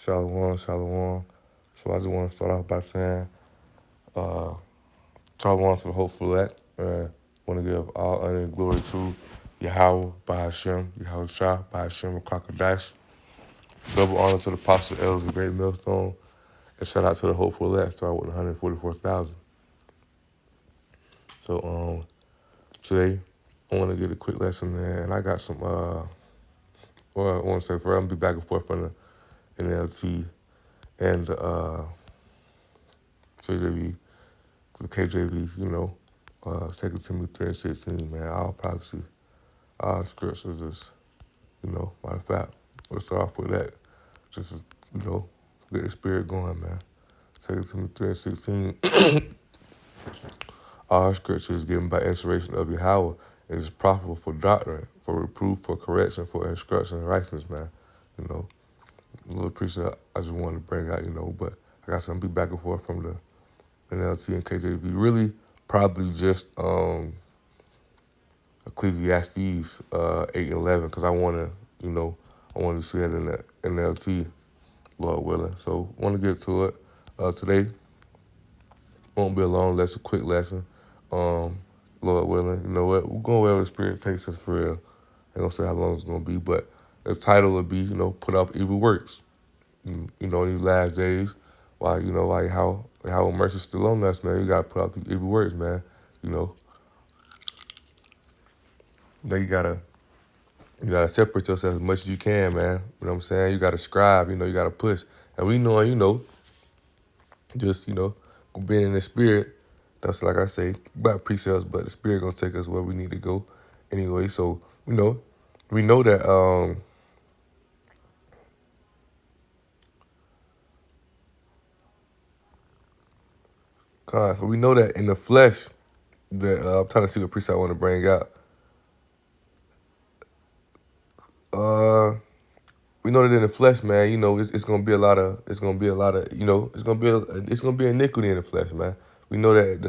Shalom, shalom. So I just want to start off by saying, uh, shalom to the hopeful elect. Want to give all honor and glory to Yahweh, Bahashem, Yahweh Shah, Bahashem, Crocodice. Double honor to the apostle elders of Great Millstone. And shout out to the hopeful elect, start with 144,000. So today, I want to get a quick lesson, man. And I got some, well, I want to say first, I'm going to be back and forth on the NLT and KJV, the KJV, 2 Timothy 3:16, man, all prophecy, all scriptures is, matter of fact, let's start off with that. Just, get the spirit going, man. 2 Timothy 3:16, all scripture is given by inspiration of Yahweh. It is profitable for doctrine, for reproof, for correction, for instruction in righteousness, man. A little precept I just wanted to bring out, but I got some be back and forth from the NLT and KJV. Really, probably just Ecclesiastes 8:11, because I want to see it in the NLT, Lord willing. So, want to get to it. Today won't be a long lesson, quick lesson. Lord willing, you know what? We're going wherever the Spirit takes us for real. I ain't gonna say how long it's gonna be, but the title would be, put off evil works. In these last days, while how mercy's still on us, man. You gotta put off the evil works, man. Now you gotta separate yourself as much as you can, man. You know what I'm saying? You gotta strive, you gotta push. And we know, just, being in the spirit, that's like I say, about precepts, but the spirit gonna take us where we need to go anyway. So, we know that so we know that in the flesh, that I'm trying to see what precept I want to bring out. We know that in the flesh, man, it's gonna be a lot of, it's gonna be iniquity in the flesh, man. We know that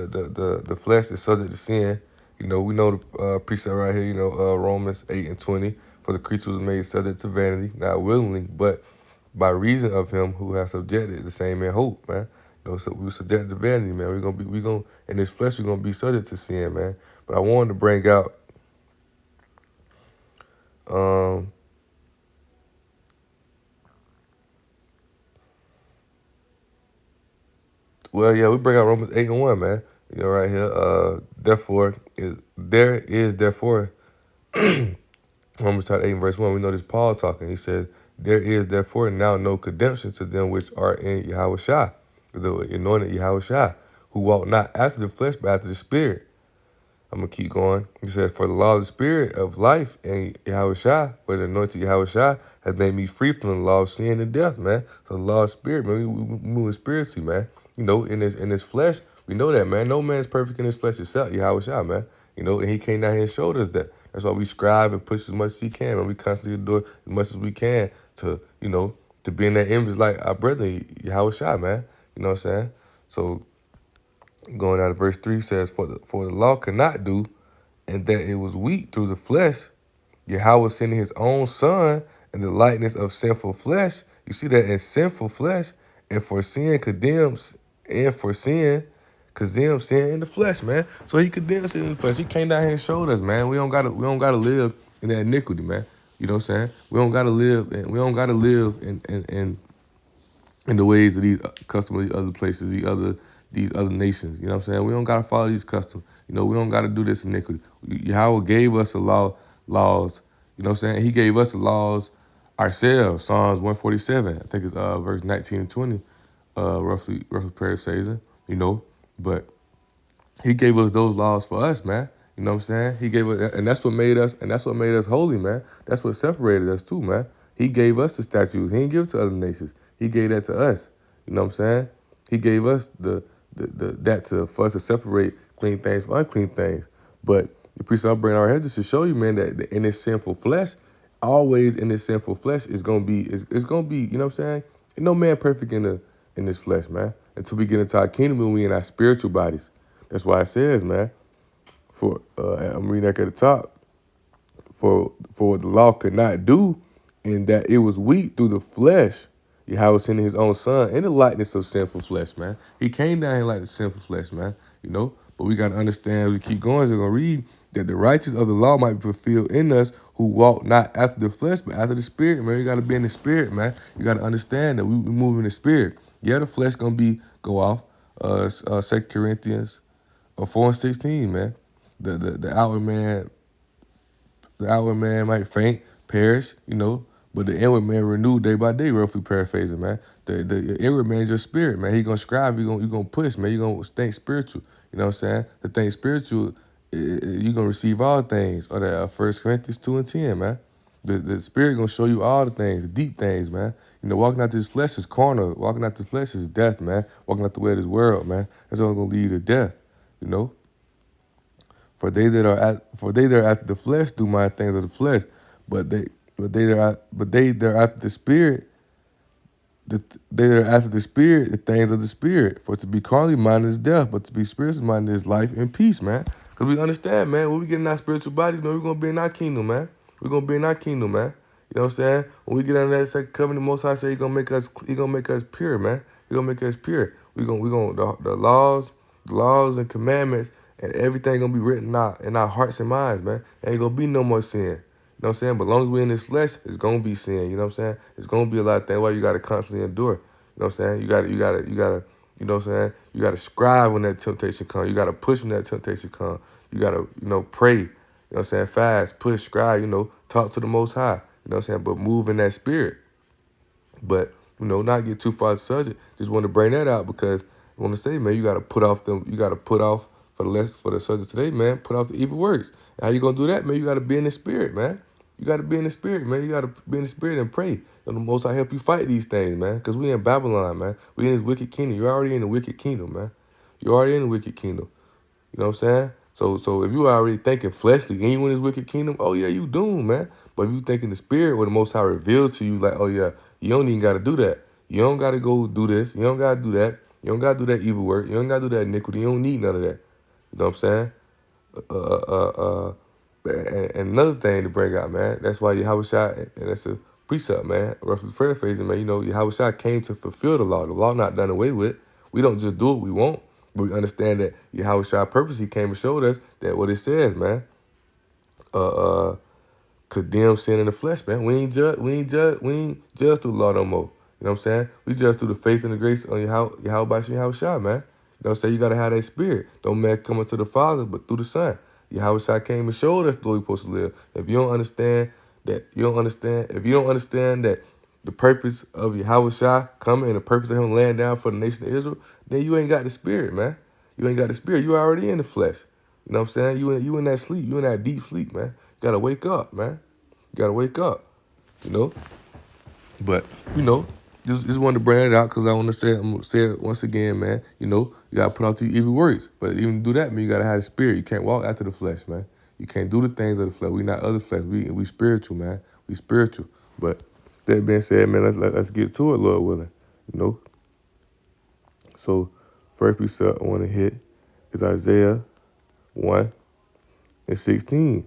the flesh is subject to sin. We know the precept right here, Romans 8:20, for the creature was made subject to vanity, not willingly, but by reason of him who has subjected the same in hope, man. So we subject to vanity, man. We gonna in this flesh we're gonna be subject to sin, man. But I wanted to bring out well, yeah, we bring out Romans 8:1, man. Right here. There is therefore Romans chapter 8 verse 1. We know this Paul talking. He said, there is therefore now no condemnation to them which are in Yahweh Shah, the anointed Yahweh Shah, who walk not after the flesh, but after the spirit. I'm going to keep going. He said, for the law of the spirit of life in Yahweh Shah, where the anointed Yahweh Shah has made me free from the law of sin and death, man. So the law of spirit, man, we move spiritually, man. In this flesh, we know that, man. No man's perfect in his flesh except Yahweh Shah, man. And he came down here and showed us that. That's why we strive and push as much as he can, man. We constantly do as much as we can to, to be in that image like our brother Yahweh Shah, man. You know what I'm saying? So going out of verse 3 says, for the law cannot do, and that it was weak through the flesh. Yahweh sending his own son in the likeness of sinful flesh. You see that in sinful flesh, and for sin condemns, and for sin condemns sin in the flesh, man. So he condemns sin in the flesh. He came down here and showed us, man. We don't gotta live in that iniquity, man. You know what I'm saying? We don't gotta live in the ways of these customs, these other places, these other nations. You know what I'm saying? We don't gotta follow these customs. We don't gotta do this iniquity. Yahweh gave us the laws. You know what I'm saying? He gave us the laws ourselves. Psalms 147, I think it's verse 19 and 20, roughly paraphrasing. But he gave us those laws for us, man. You know what I'm saying? He gave us, and that's what made us holy, man. That's what separated us too, man. He gave us the statutes. He didn't give it to other nations. He gave that to us. You know what I'm saying? He gave us for us to separate clean things from unclean things. But the priest I'll bring our head just to show you, man, that in this sinful flesh, always in this sinful flesh is gonna be, it's gonna be, you know what I'm saying? Ain't no man perfect in this flesh, man. Until we get into our kingdom and we in our spiritual bodies. That's why it says, man, I'm reading that at the top, for the law could not do, in that it was weak through the flesh. Yahweh sending his own son in the likeness of sinful flesh, man. He came down here like the sinful flesh, man. You know, but we got to understand, we keep going, we're going to read that the righteousness of the law might be fulfilled in us who walk not after the flesh, but after the spirit, man. You got to be in the spirit, man. You got to understand that we move in the spirit. Yeah, the flesh going to go off. 2 Corinthians 4:16, man. The outward man might faint, perish, you know, but the inward man renewed day by day, roughly paraphrasing, man. The inward man is your spirit, man. He gonna strive, you gonna push, man. You gonna think spiritual. You know what I'm saying? The thing spiritual, you gonna receive all things. Or that 1 Corinthians 2:10, man. The spirit gonna show you all the things, the deep things, man. You know, walking out this flesh is carnal. Walking out this flesh is death, man. Walking out the way of this world, man. That's all gonna lead you to death, you know. For they that are after the flesh do mind things of the flesh, but they that are after the spirit, they that are after the spirit, the things of the spirit. For to be carnally minded is death, but to be spiritually minded is life and peace, man. Because we understand, man, when we get in our spiritual bodies, man, we're gonna be in our kingdom, man. We're gonna be in our kingdom, man. You know what I'm saying? When we get under that second covenant, most High say He gonna make us pure, man. He gonna make us pure. The laws and commandments and everything gonna be written out in our hearts and minds, man. Ain't gonna be no more sin. You know what I'm saying? But as long as we're in this flesh, it's gonna be sin. You know what I'm saying? It's gonna be a lot of things why you gotta constantly endure. You know what I'm saying? You gotta, you know what I'm saying? You gotta strive when that temptation comes. You gotta push when that temptation comes. You gotta, pray. You know what I'm saying? Fast, push, strive, talk to the Most High. You know what I'm saying? But move in that spirit. But, not get too far the subject. Just want to bring that out because I want to say, man, you got to put off for the subject today, man, put off the evil works. And how you going to do that, man? You got to be in the spirit, man. You got to be in the spirit, man. You got to be in the spirit and pray. And the Most High help you fight these things, man. Because we in Babylon, man. We in this wicked kingdom. You're already in the wicked kingdom, man. You're already in the wicked kingdom. You know what I'm saying? So if you already thinking fleshly and you in this wicked kingdom, oh yeah, you doomed, man. But if you thinking the spirit where the Most High revealed to you, like, oh yeah, you don't even got to do that. You don't got to go do this. You don't got to do that. You don't got to do that evil work. You don't got to do that iniquity. You don't need none of that. You know what I'm saying? And another thing to bring out, man, that's why Yahweh Shai, and that's a precept, man, roughly paraphrasing, man, Yahweh Shai came to fulfill the law. The law not done away with. We don't just do what we want, but we understand that Yahweh Shai purpose, he came and showed us that what it says, man, condemn sin in the flesh, man. We ain't judge through the law no more. You know what I'm saying? We judge through the faith and the grace on Yahweh Shai, man. You know what I'm saying? You got to have that spirit. Don't man come to the Father, but through the Son. Yahweh Shai came and showed us the way we're supposed to live. If you don't understand that, that the purpose of Yahweh Shai coming and the purpose of him laying down for the nation of Israel, then you ain't got the spirit, man. You ain't got the spirit. You already in the flesh. You know what I'm saying? You in that sleep. You in that deep sleep, man. You got to wake up, man. You got to wake up, But, just wanted to bring it out because I'm going to say it once again, man. You got to put out these evil works. But even to do that, man, you got to have the spirit. You can't walk after the flesh, man. You can't do the things of the flesh. We not of the flesh. We spiritual, man. We spiritual. But that being said, man, let's get to it, Lord willing, So first precept I want to hit is Isaiah 1:16.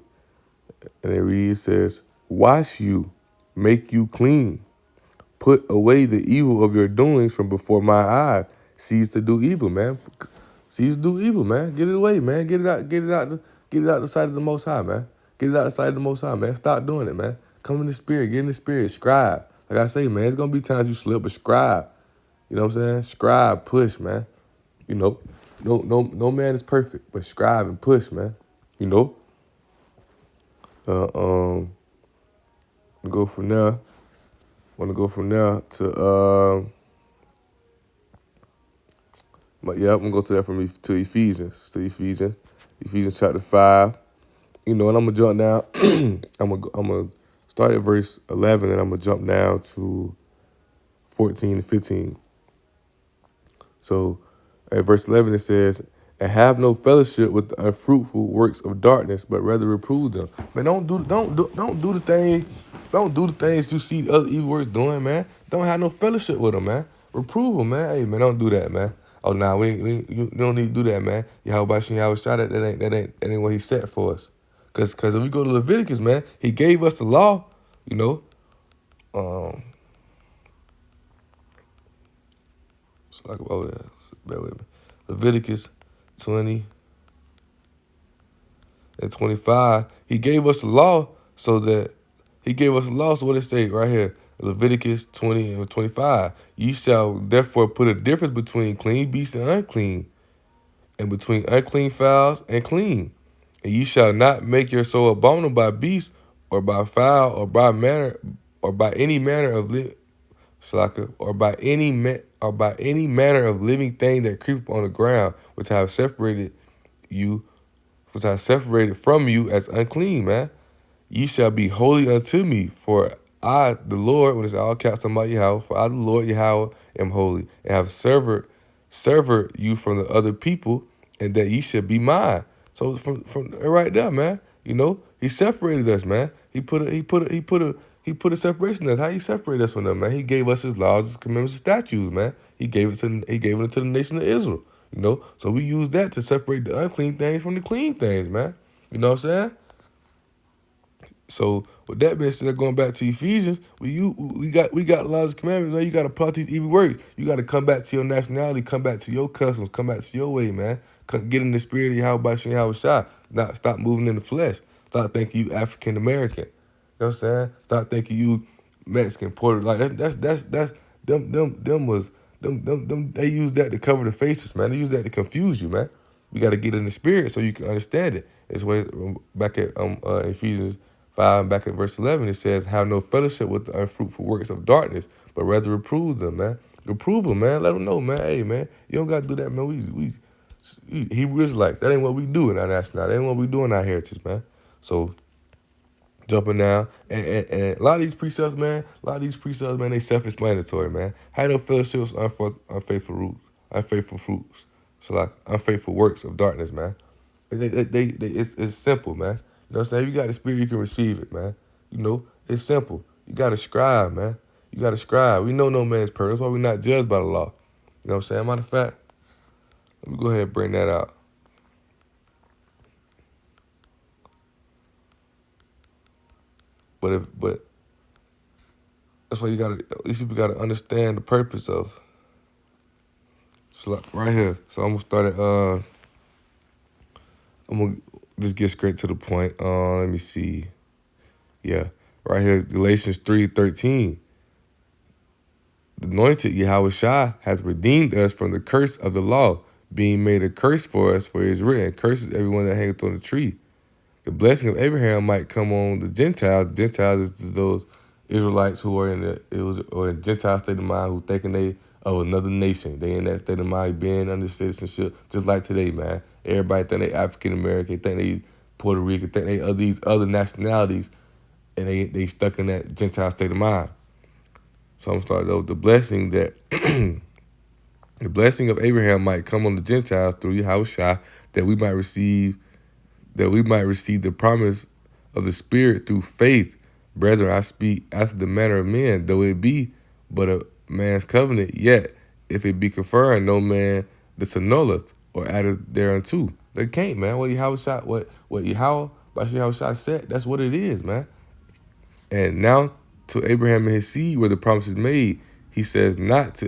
And it reads, says, wash you, make you clean. Put away the evil of your doings from before my eyes. Cease to do evil, man. Cease to do evil, man. Get it away, man. Get it out the sight of the Most High, man. Get it out the sight of the Most High, man. Stop doing it, man. Come in the spirit. Get in the spirit. Scribe. Like I say, man, it's going to be times you slip, but scribe. You know what I'm saying? Scribe, push, man. No man is perfect, but scribe and push, man. Go from there. Want to go from there to I'm gonna go to that from to Ephesians chapter 5. And I'm gonna jump down. I'm gonna start at verse 11 and I'm gonna jump down to 14 and 15. So at verse 11 it says, and have no fellowship with the unfruitful works of darkness, but rather reprove them. Man, don't do the thing. Don't do the things you see other evil works doing, man. Don't have no fellowship with them, man. Reprove them, man. Hey, man, don't do that, man. Oh, nah, you don't need to do that, man. Yahweh shot at that ain't what he set for us. Cause if we go to Leviticus, man, he gave us the law, like, oh yeah, bear with me. Leviticus 20 and 25. He gave us a law so that he gave us a law. So what it say right here? Leviticus 20 and 25. Ye shall therefore put a difference between clean beasts and unclean, and between unclean fowls and clean. And ye shall not make your soul abominable by beast, or by fowl, or by any manner of or by any manner of living thing that creepeth on the ground, which I have separated you, which I have separated from you as unclean, man. Ye shall be holy unto me, for I, the Lord, when it's all caps on my Yahweh, for I, the Lord Yahweh, am holy, and have severed you from the other people, and that ye should be mine. So from right there, man, he separated us, man. He put a separation in us. How he separated us from them, man? He gave us his laws, his commandments, his statutes, man. He gave it to the nation of Israel, So we use that to separate the unclean things from the clean things, man. You know what I'm saying? So with that being said, going back to Ephesians, we got laws and commandments. Man, you got to apply these evil works. You got to come back to your nationality, come back to your customs, come back to your way, man. Get in the spirit of Yahweh Shem Yahweh Shai. Not stop moving in the flesh. Stop thinking you African American. You know what I'm saying? Stop thinking you Mexican, Puerto. Like that's them was them. They use that to cover the faces, man. They use that to confuse you, man. You got to get in the spirit so you can understand it. It's way back at Ephesians 5, back at verse 11, it says, have no fellowship with the unfruitful works of darkness, but rather reprove them, man. Reprove them, man. Let them know, man. Hey, man, you don't got to do that, man. We Hebrew Israelites, that ain't what we do in our nationality. That ain't what we do in our heritage, man. So, jumping now, and a lot of these precepts, man, they self-explanatory, man. Have no fellowship with unfaithful fruits. So, like, unfaithful works of darkness, man. It's simple, man. You know what I'm saying? If you got the spirit, you can receive it, man. It's simple. You got to strive, man. You got to strive. We know no man's perfect. That's why we're not judged by the law. You know what I'm saying? Matter of fact, let me go ahead and bring that out. But that's why you got to, at least people got to understand the purpose of. So like right here. So I'm gonna start at I'm gonna just get straight to the point. Let me see. Yeah, right here, Galatians 3:13. The anointed Yahweh Shai has redeemed us from the curse of the law, being made a curse for us, for it is written, curses everyone that hangeth on the tree. The blessing of Abraham might come on the Gentiles. The Gentiles is those Israelites who are in Gentile state of mind, who thinking they of another nation. They in that state of mind, being under citizenship, just like today, man. Everybody think they African American, think they Puerto Rican, think they are these other nationalities, and they stuck in that Gentile state of mind. So I'm starting with the blessing that the blessing of Abraham might come on the Gentiles through Yahweh, that we might receive the promise of the Spirit through faith. Brethren, I speak after the manner of men, though it be but a man's covenant, yet if it be confirmed, no man disannulleth or added thereunto. They can't, man. What Yahweh said, that's what it is, man. And now to Abraham and his seed, where the promise is made, he says not,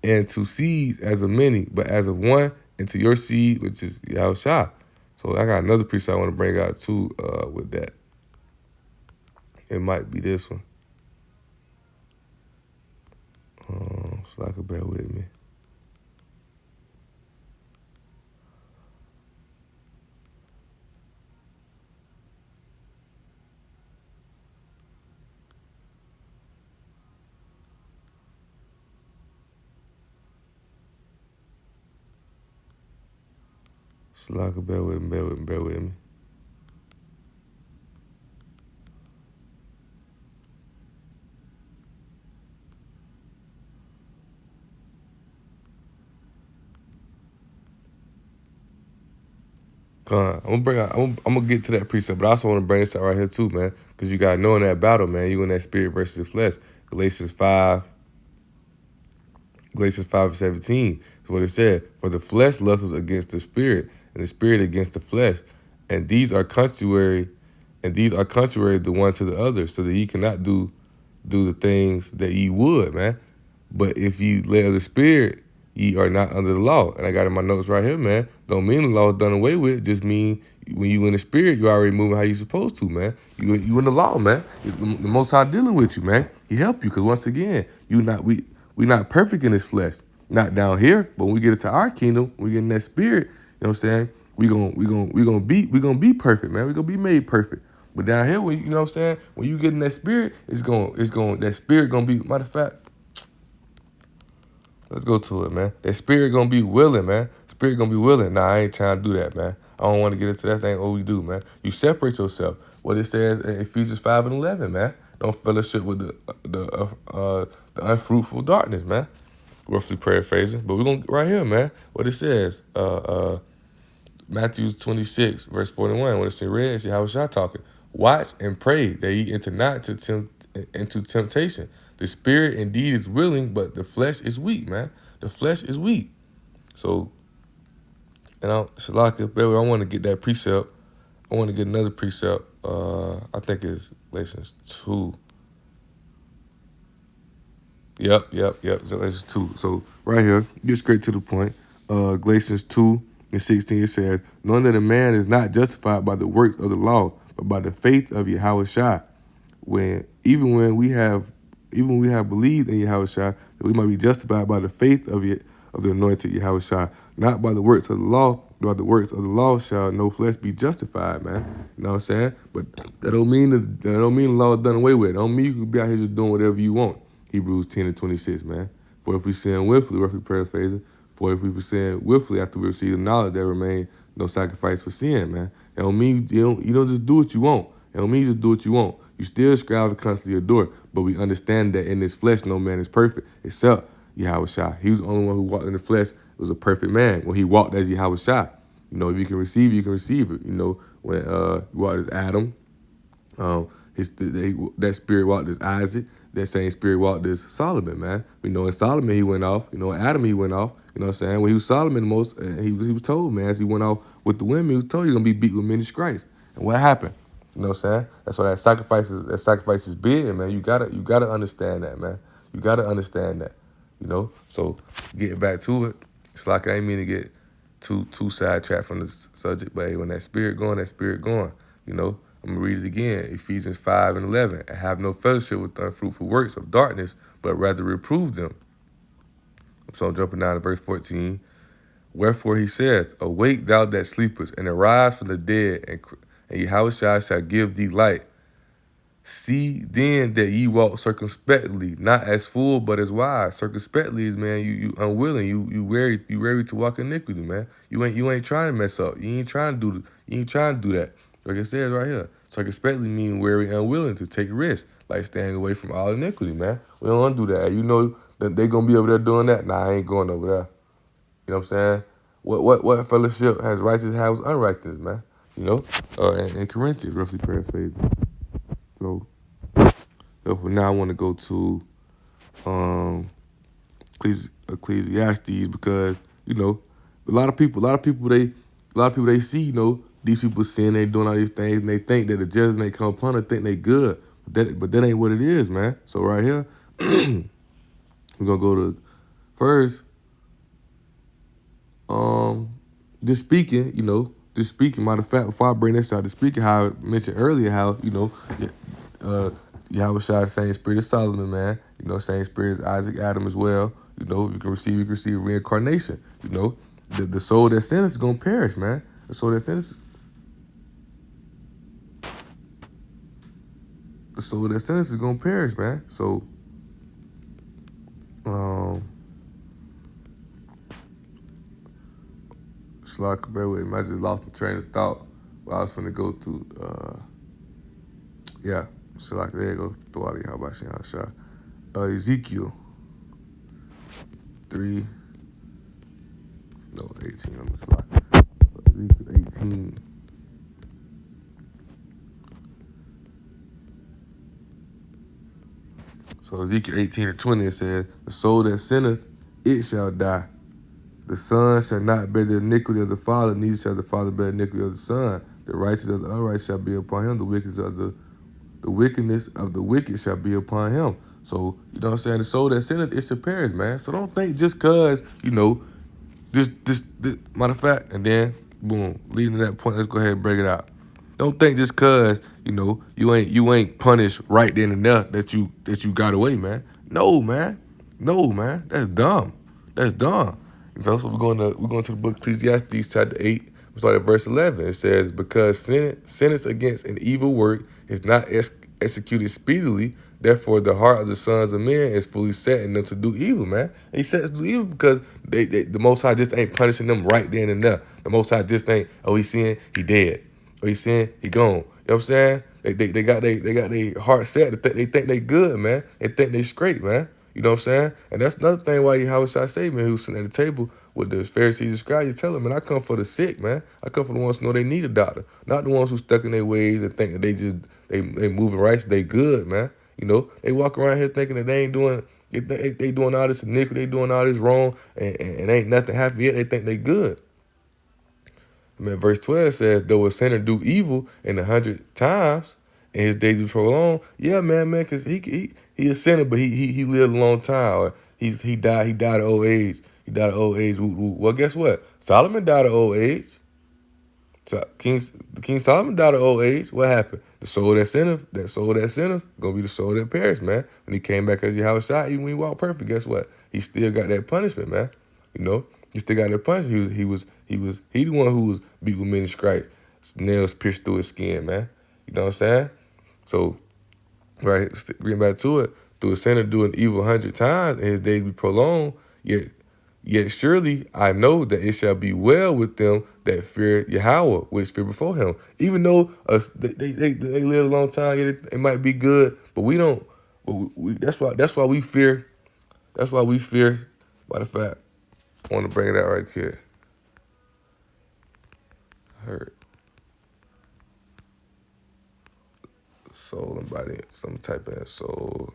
and to seeds as of many, but as of one, and to your seed, which is Yahushua. So I got another piece I want to bring out too with that. It might be this one. So I could bear with me. So I could bear with me. I'm gonna get to that precept, but I also want to bring this out right here too, man, because you gotta know in that battle, man, you in that spirit versus the flesh. Galatians 5:17 is what it said. For the flesh lusts against the spirit, and the spirit against the flesh, and these are contrary the one to the other, so that ye cannot do the things that ye would, man. But if you led of the Spirit, ye are not under the law. And I got in my notes right here, man. Don't mean the law is done away with. Just mean when you in the Spirit, you already moving how you supposed to, man. You in the law, man. The Most High dealing with you, man. He help you because once again, we not perfect in this flesh. Not down here, but when we get into our kingdom, we get in that Spirit. You know what I'm saying? We gonna be perfect, man. We gonna be made perfect. But down here, when you know what I'm saying, when you get in that Spirit, that Spirit gonna be. Matter of fact, let's go to it, man. That Spirit gonna be willing, man. Spirit gonna be willing. Nah, I ain't trying to do that, man. I don't want to get into that. That ain't what we do, man. You separate yourself. What it says in Ephesians 5:11, man. Don't fellowship with the unfruitful darkness, man. Roughly paraphrasing, but we're gonna right here, man. What it says, Matthew 26, verse 41. When it's in red, see how y'all talking. Watch and pray that ye enter not into temptation. The spirit indeed is willing, but the flesh is weak, man. The flesh is weak. So, and Shalaka, baby, I want to get that precept. I want to get another precept. I think it's Galatians 2. Yep. Galatians 2. So right here, get straight to the point. Galatians 2:16, it says, knowing that a man is not justified by the works of the law, but by the faith of Yahweh Shai. Even when we have believed in Yahweh Shai, that we might be justified by the faith of the anointed Yahweh Shai, not by the works of the law. By the works of the law shall no flesh be justified, man. You know what I'm saying? But that don't mean the law is done away with. It don't mean you can be out here just doing whatever you want. Hebrews 10:26, man. For if we sin willfully, roughly paraphrasing, for if we sin willfully after we receive the knowledge, there remain no sacrifice for sin, man. It don't mean you don't just do what you want. It don't mean you just do what you want. You still strive to constantly adore. But we understand that in this flesh, no man is perfect except Yahweh Shai. He was the only one who walked in the flesh. It was a perfect man. When he walked as Yahweh Shai. You know, if you can receive it, you can receive it. You know, when you walked as Adam, that spirit walked as Isaac. That same spirit walked as Solomon, man. We know in Solomon he went off. You know, in Adam he went off. You know what I'm saying? When he was Solomon the most, he was told, man, as he went off with the women, he was told you're going to be beat with many stripes. And what happened? You know what I'm saying? That's why that sacrifice is big, man. You gotta understand that, man. You gotta understand that. You know? So getting back to it, it's like I ain't mean to get too sidetracked from the subject, but hey, when that spirit going, you know. I'm going to read it again, Ephesians 5:11. And have no fellowship with the unfruitful works of darkness, but rather reprove them. So I'm jumping down to verse 14. Wherefore he saith, awake thou that sleepest, and arise from the dead, and Yahweh shall give thee light. See then that ye walk circumspectly, not as fool, but as wise. Circumspectly is, man, you unwilling, you wary to walk iniquity, man. You ain't trying to mess up. You ain't trying to do that. Like it says right here. Circumspectly mean wary, unwilling to take risks, like staying away from all iniquity, man. We don't want to do that. You know that they gonna be over there doing that. Nah, I ain't going over there. You know what I'm saying? What fellowship has righteous house unrighteous, man? You know, in Corinthians, roughly paraphrasing. So, therefore, now I want to go to Ecclesiastes because you know a lot of people they see, you know, these people sin, they doing all these things, and they think that the judgment they come upon them think they good, but that ain't what it is, man. So right here, we're gonna go to first, just speaking. Matter of fact, before I bring this out, just speaking how I mentioned earlier, how you know, Yahweh Shai, same spirit as Solomon, man. You know, same spirit as Isaac, Adam as well. You know, you can receive reincarnation. You know, the soul that sinners is gonna perish, man. The soul that sinners is gonna perish, man. So, Shalaka, bear with me. I just lost my train of thought. Well, I was finna go through. Shalaka, there you go. Throw out of how about Shah? Ezekiel 3. No, 18. I'm just like Ezekiel 18. So Ezekiel 18:20 it says, the soul that sinneth, it shall die. The son shall not bear the iniquity of the father, neither shall the father bear the iniquity of the son. The righteous of the unrighteous shall be upon him, the wicked of the the wickedness of the wicked shall be upon him. So, you know what I'm saying? The soul that sinneth, it shall perish, man. So don't think just cause, this matter of fact, and then boom, leading to that point, let's go ahead and break it out. Don't think just cause, you ain't punished right then and there that you got away, man. No, man. No, man. That's dumb. That's dumb. So we're going to the book Ecclesiastes chapter 8. We start at verse 11. It says, because sentence against an evil work is not executed speedily, therefore the heart of the sons of men is fully set in them to do evil, man. He says to do evil because the Most High just ain't punishing them right then and there. The Most High just ain't, oh, he sin, he dead. Oh, he sin, he gone. You know what I'm saying? They got their heart set. They think they good, man. They think they straight, man. You know what I'm saying? And that's another thing why Yahweh Shai say, man, who's sitting at the table with the Pharisees and scribes, you tell them, man, I come for the sick, man. I come for the ones who know they need a doctor, not the ones who stuck in their ways and think that they moving right, so they good, man. They walk around here thinking that they ain't doing, they doing all this iniquity, they doing all this wrong, and ain't nothing happened yet. They think they good. I mean, verse 12 says, though a sinner do evil in 100 times, and his days be prolonged. Yeah, man, because he a sinner, but he lived a long time. Or he died of old age. He died of old age. Well, guess what? Solomon died of old age. So King Solomon died of old age. What happened? The soul that sinneth, gonna be the soul that perished, man. When he came back as Yahweh Shai, even when he walked perfect, guess what? He still got that punishment, man. He still got that punishment. He the one who was beat with many stripes, nails pierced through his skin, man. You know what I'm saying? So, right, getting back to it, through a sinner doing evil 100 times, and his days be prolonged, yet surely I know that it shall be well with them that fear Yahweh, which fear before him. Even though they live a long time, it might be good, but we don't. That's why we fear. That's why we fear. By the fact, I want to bring it out right here. Hurt. Soul and body. Some type of soul.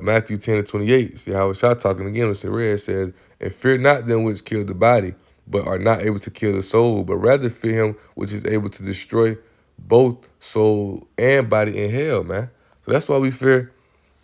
Matthew 10:28. See how it's talking again. It's in red. It says, and fear not them which kill the body, but are not able to kill the soul, but rather fear him which is able to destroy both soul and body in hell, man. So that's why we fear.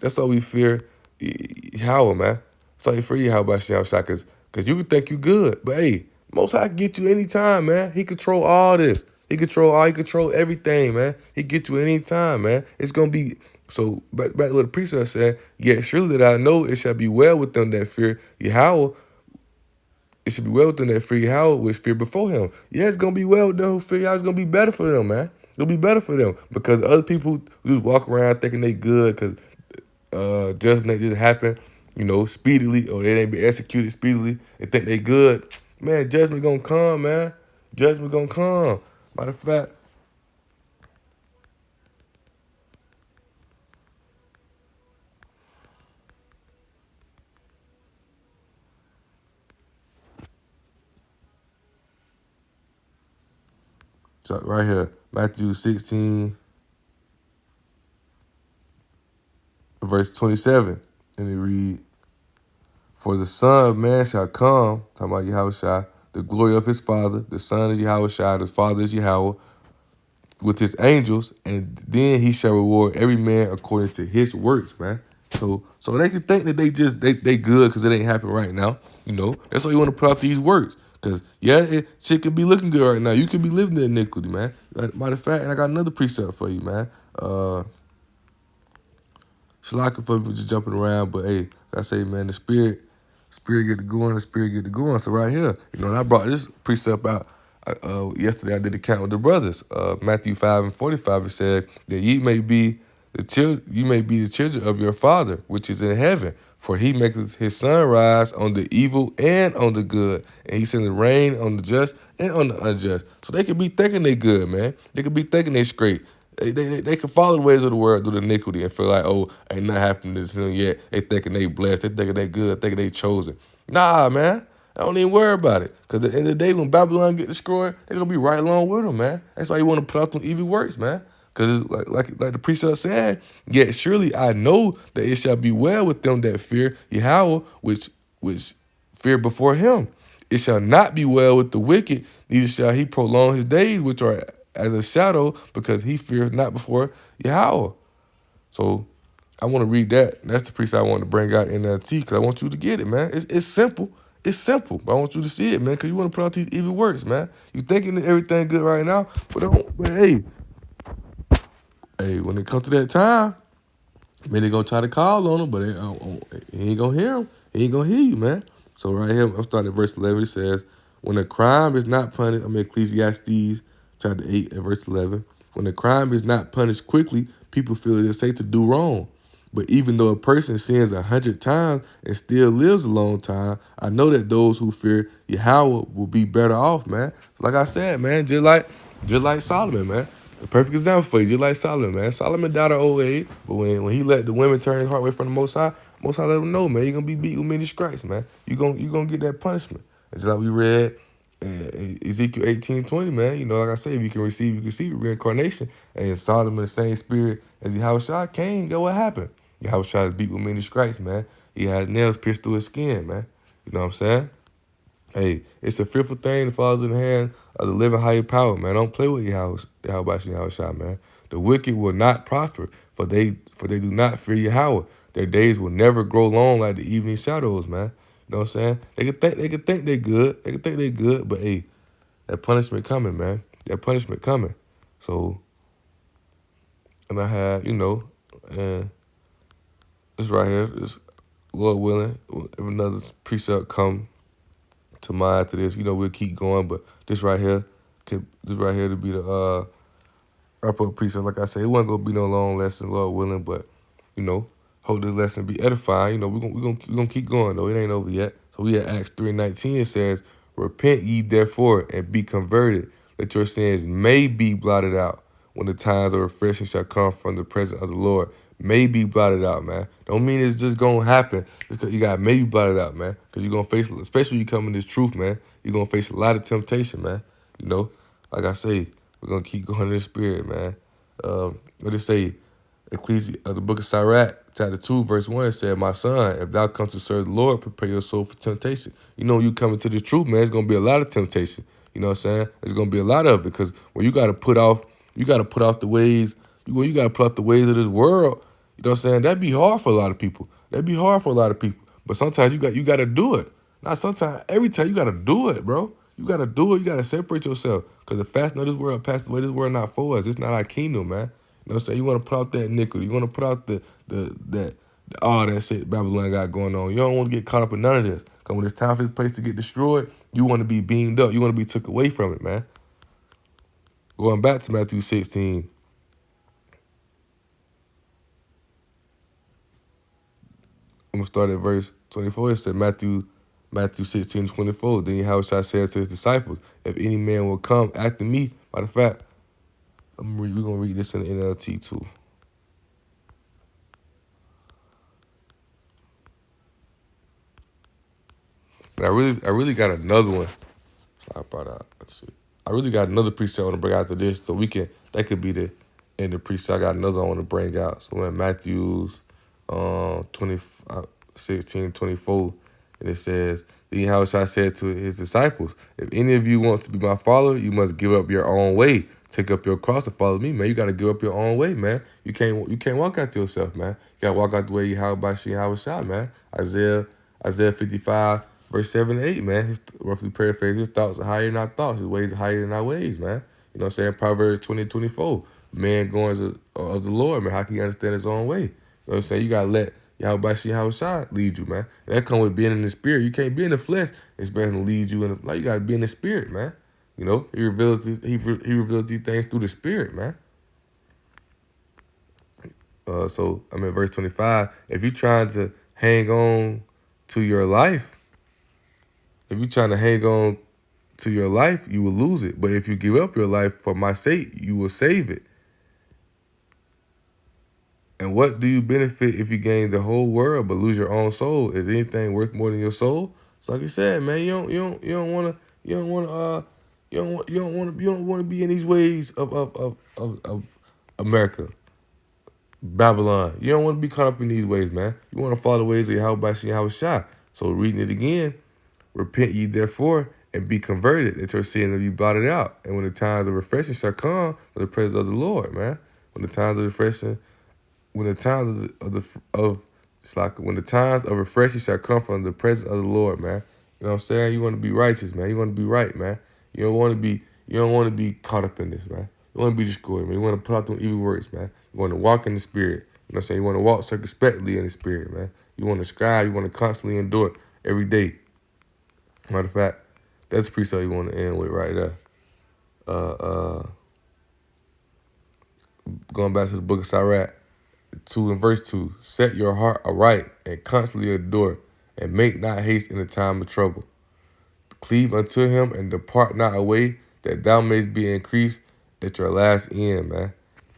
That's why we fear Yahweh, man. That's why you fear Yahweh, because you can think you good, but hey, Most High can get you anytime, man. He control all this. He control everything, man. He get you anytime, man. It's gonna be so. Back to what the priest said. Yet surely that I know it shall be well with them that fear Yahweh. It should be well with them that fear Yahweh, which fear before him. Yeah, it's gonna be well with them who fear Yahweh. It's gonna be better for them, man. It'll be better for them because other people just walk around thinking they good because judgment just happened, speedily, or they ain't be executed speedily. They think they good. Man, judgment gonna come, man. Judgment gonna come. Matter of fact, so right here, Matthew 16, verse 27, and it read, for the Son of Man shall come, talking about Yahweh Shai, the glory of his Father, the Son is Yahweh Shai, the Father is Yahweh, with his angels, and then he shall reward every man according to his works, man. So they can think that they good because it ain't happening right now. That's why you want to put out these works. Because, shit could be looking good right now. You could be living in iniquity, man. Matter of fact, and I got another precept for you, man. Shalaka for me just jumping around, but hey, like I say, man, the spirit get to going, the spirit get to going. So right here, and I brought this precept out yesterday. I did the count with the brothers. Matthew 5:45, it said that ye may be the children of your Father which is in heaven, for he maketh his sun rise on the evil and on the good, and he sendeth rain on the just and on the unjust. So they could be thinking they good, man. They could be thinking they straight. They can follow the ways of the world through the iniquity and feel like, oh, ain't nothing happening to them yet. They thinking they blessed. They thinking they good. Thinking they chosen. Nah, man. I don't even worry about it. Because at the end of the day, when Babylon get destroyed, they're going to be right along with them, man. That's why you want to put out them evil works, man. Because like the precept said, yet surely I know that it shall be well with them that fear Yahweh, which fear before him. It shall not be well with the wicked, neither shall he prolong his days, which are as a shadow, because he feareth not before Yahweh. So I want to read that. That's the precept I want to bring out in NLT because I want you to get it, man. It's simple. It's simple, but I want you to see it, man, because you want to put out these evil works, man. You thinking that everything good right now, but don't. But hey, when it comes to that time, man, they gonna try to call on him, but he ain't gonna hear him. He ain't gonna hear you, man. So right here, I'm starting at verse 11. It says, when a crime is not punished, I'm in Ecclesiastes chapter 8 and verse 11. When a crime is not punished quickly, people feel it is safe to do wrong. But even though a person sins 100 times and still lives a long time, I know that those who fear Yahweh will be better off, man. So like I said, man, just like Solomon, man. A perfect example for you, just like Solomon, man. Solomon died at old age, but when he let the women turn his heart away from the Most High let him know, man, you're gonna be beat with many stripes, man. You gonna get that punishment. It's like we read in Ezekiel 18:20, man. You know, like I say, if you can receive, you can see reincarnation. And Solomon, the same spirit as Yahushua came, go what happened? Yahushua is beat with many stripes, man. He had nails pierced through his skin, man. You know what I'm saying? Hey, it's a fearful thing that falls in the hand of the living higher power, man. Don't play with Yahweh, man. The wicked will not prosper, for they do not fear Yahweh. Their days will never grow long like the evening shadows, man. You know what I'm saying? They could think they good. They could think they good, but hey, that punishment coming, man. That punishment coming. So, and I had, and it's right here. This Lord willing, if another precept come to mind after this, we'll keep going. But this right here to be the wrap up precept. Like I said, it wasn't gonna be no long lesson, Lord willing. But hope this lesson be edifying. We're gonna keep going though. It ain't over yet. So we at Acts 3:19. It says, "Repent ye therefore and be converted, that your sins may be blotted out, when the times of refreshing shall come from the presence of the Lord." May be blotted out, man. Don't mean it's just gonna happen. It's 'cause you got maybe blotted out, man. Because you're gonna face, especially when you come in this truth, man. You're gonna face a lot of temptation, man. Like I say, we're gonna keep going in the spirit, man. What it say? The book of Sirach, chapter 2, verse 1, it said, "My son, if thou come to serve the Lord, prepare your soul for temptation." You coming to the truth, man, it's going to be a lot of temptation. You know what I'm saying? There's going to be a lot of it because when you got to put off the ways, you got to put off the ways of this world. You know what I'm saying? That'd be hard for a lot of people. But sometimes you got to do it. Not sometimes, every time you got to do it, bro. You got to do it. You got to separate yourself. Because the fastening of this world passed away. This world not for us. It's not our kingdom, man. You know what I'm saying? You want to put out that nickel. You want to put out all that shit Babylon got going on. You don't want to get caught up in none of this. Because when it's time for this place to get destroyed, you want to be beamed up. You want to be took away from it, man. Going back to Matthew 16. I'm going to start at verse 24. It said Matthew 16:24. Then Yahushua said to his disciples, "If any man will come after me," matter of fact, we're going to read this in the NLT too. And I really got another one. So I brought out. Let's see. I really got another precept I want to bring out to this, so that could be the end of the precept. I got another I want to bring out. So in Matthew's 16:24, and it says, "Then Yahushua said to his disciples, if any of you wants to be my follower, you must give up your own way. Take up your cross to follow me, man. You got to give up your own way, man. You can't walk out to yourself, man. You got to walk out the way Yahushua, man. Isaiah 55, verse 7 and 8, man. His roughly paraphrase, his thoughts are higher than our thoughts. His ways are higher than our ways, man. You know what I'm saying? Proverbs 20:24. Man going of the Lord, man. How can he understand his own way? You know what I'm saying? You got to let Yahushua lead you, man. And that come with being in the spirit. You can't be in the flesh. It's better to lead you in the, like, you got to be in the spirit, man. He reveals these things through the spirit, man. So I'm in verse 25. If you're trying to hang on to your life, if you're trying to hang on to your life, you will lose it. But if you give up your life for my sake, you will save it. And what do you benefit if you gain the whole world but lose your own soul? Is anything worth more than your soul? So like you said, man, you don't want to be in these ways of America, Babylon. You don't want to be caught up in these ways, man. You want to follow the ways of Yahushua. So reading it again, Repent ye therefore, and be converted, that your sin will be blotted out. And when the times of refreshing shall come from the presence of the Lord, man. When the times of refreshing, when the times when the times of refreshing shall come from the presence of the Lord, man. You know what I'm saying? You want to be righteous, man. You want to be right, man. You don't want to be caught up in this, man. You want to be destroyed, man. You want to put out them evil works, man. You want to walk in the spirit. You know what I'm saying? You want to walk circumspectly in the spirit, man. You want to strive. You want to constantly endure every day. Matter of fact, that's the precept you want to end with right there. Going back to the book of Sirach, 2 and verse 2. Set your heart aright and constantly adore, and make not haste in the time of trouble. Cleave unto him and depart not away, that thou mayst be increased at your last end, man. You know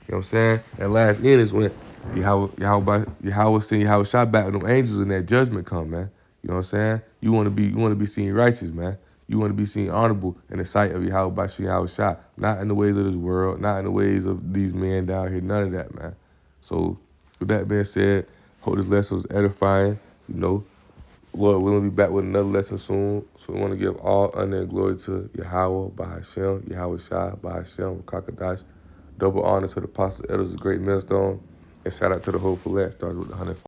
what I'm saying? That last end is when Yahweh send Yahweh shot back with them angels and that judgment come, man. You know what I'm saying? You want to be seen righteous, man. You want to be seen honorable in the sight of Yahweh by Yahweh shot, not in the ways of this world, not in the ways of these men down here, none of that, man. So with that being said, hope this lesson was edifying. You know, Lord, we're going to be back with another lesson soon. So we want to give all honor and glory to Yahweh, by Hashem, Yahweh Shah, by Hashem, Kakadash. Double honor to the Apostle Elders, a great millstone. And shout out to the whole Fullette, starts with the 100.